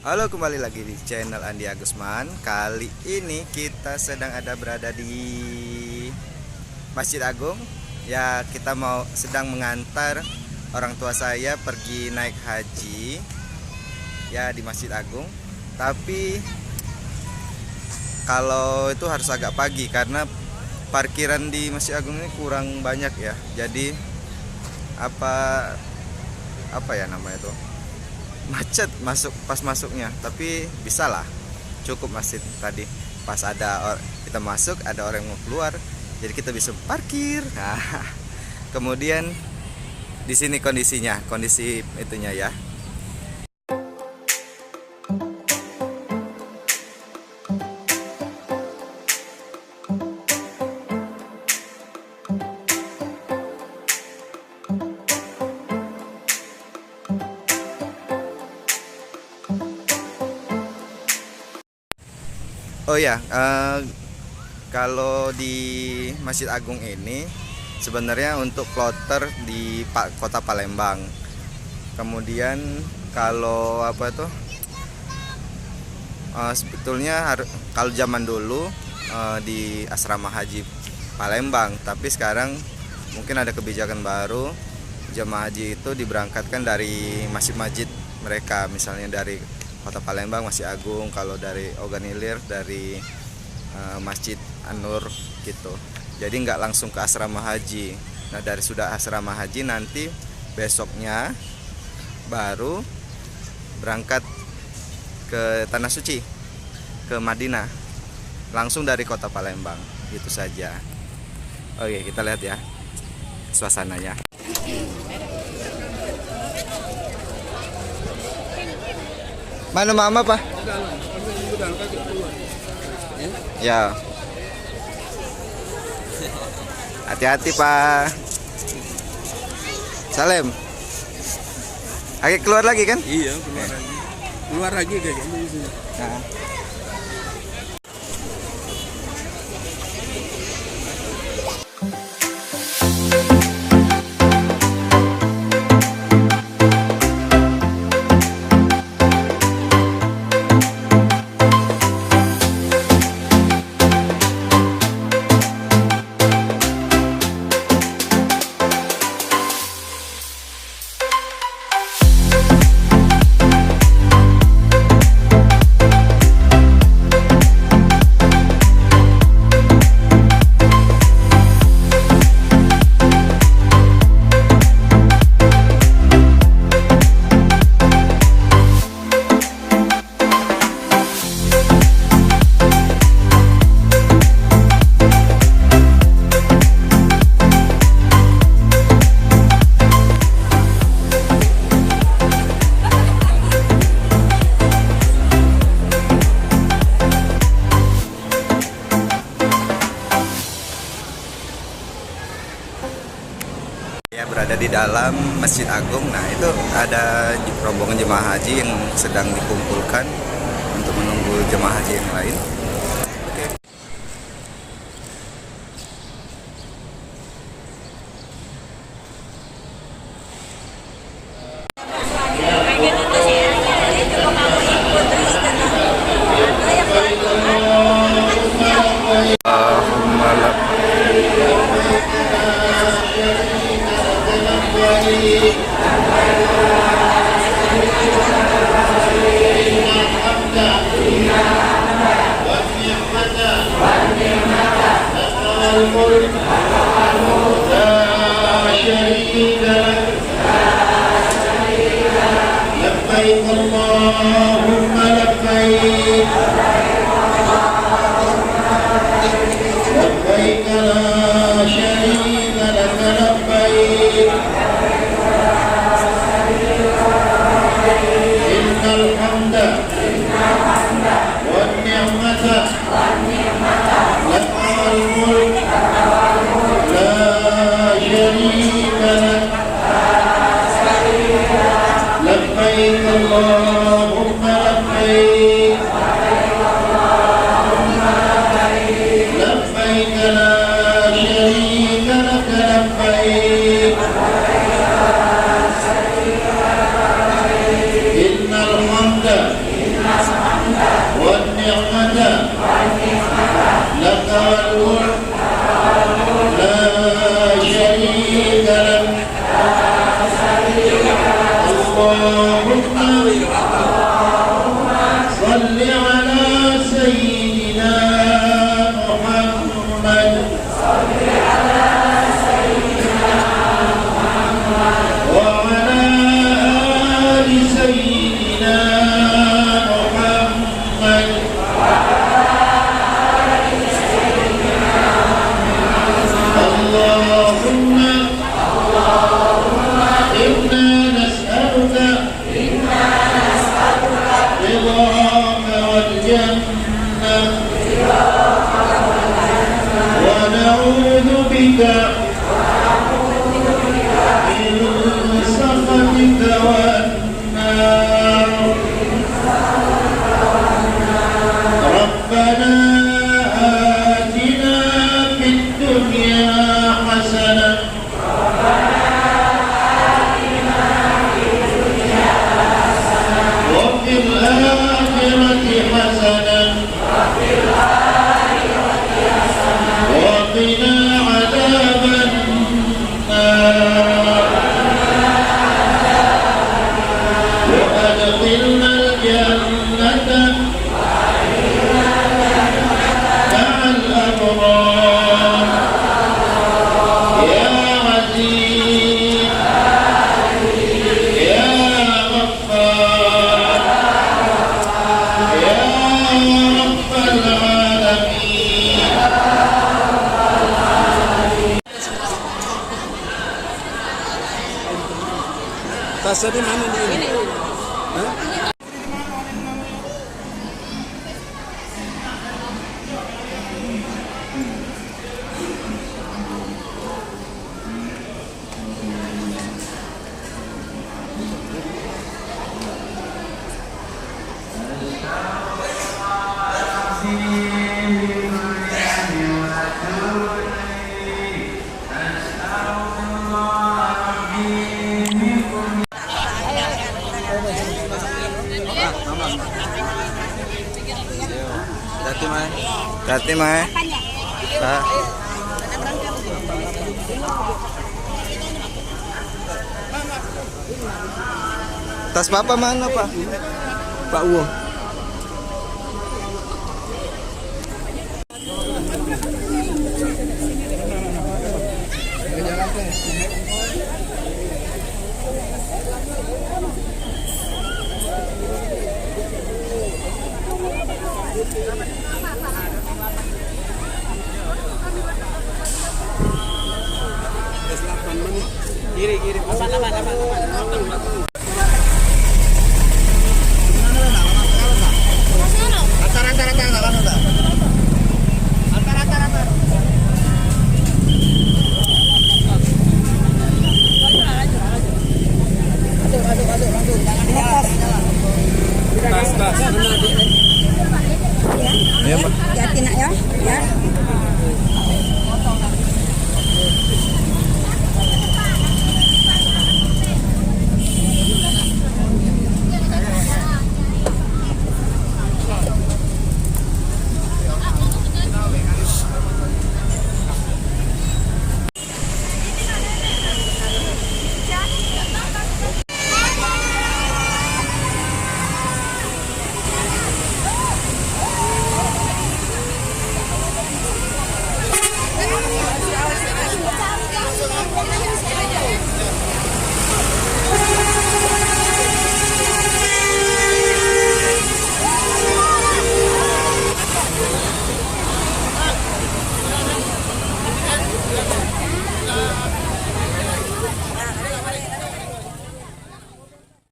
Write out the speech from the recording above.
Halo, kembali lagi di channel Andi Agusman. Kali ini kita sedang berada di Masjid Agung. Ya, kita sedang mengantar orang tua saya pergi naik haji ya di Masjid Agung. Tapi kalau itu harus agak pagi karena parkiran di Masjid Agung ini kurang banyak ya. Jadi apa ya namanya itu, macet pas masuknya, tapi bisa lah, cukup masjid tadi pas kita masuk ada orang yang mau keluar, jadi kita bisa parkir. Nah, kemudian di sini kondisi itunya ya. Oh ya, kalau di Masjid Agung ini sebenarnya untuk kloter di kota Palembang. Kemudian kalau sebetulnya kalau zaman dulu di asrama haji Palembang, tapi sekarang mungkin ada kebijakan baru, jemaah haji itu diberangkatkan dari masjid-masjid mereka, misalnya dari Kota Palembang, Masjid Agung, kalau dari Oganilir dari Masjid An-Nur gitu. Jadi nggak langsung ke asrama haji. Nah, dari sudah asrama haji nanti besoknya baru berangkat ke Tanah Suci, ke Madinah, langsung dari Kota Palembang. Gitu saja. Oke, kita lihat ya suasananya. Mana mama, Pak? Ya. Hati-hati, Pak. Salim. Ayo keluar lagi kan? Iya, keluar lagi. Keluar lagi kayaknya di sini. Nah. Ya, berada di dalam Masjid Agung. Nah, itu ada rombongan jemaah haji yang sedang dikumpulkan untuk menunggu jemaah haji yang lain. Oke. لبيك اللهم لبيك لبيك لا شريك لك لبيك إن الحمد والنعمة لك والملك لا شريك لك لبيك اللهم لبيك لبيك لا شريك لك لبيك إن الحمد صل على سيدنا محمد وعلى آل سيدنا محمد اللهم إنا نسألك رضاك والجنة ونعوذ بك من سخطك والنار ربنا آتنا في الدنيا حسنة وفي الآخرة حسنة وقنا عذاب النار وأدخلنا الجنة مع الأبرار يا عزيز يا غفار يا رب العالمين Tasnya di mana nih? Ini. Hah? Hati Mai. Hati Mai. Tas papa mana Pak? Pak Uwo. Kiri. Aman. Iya, Pak.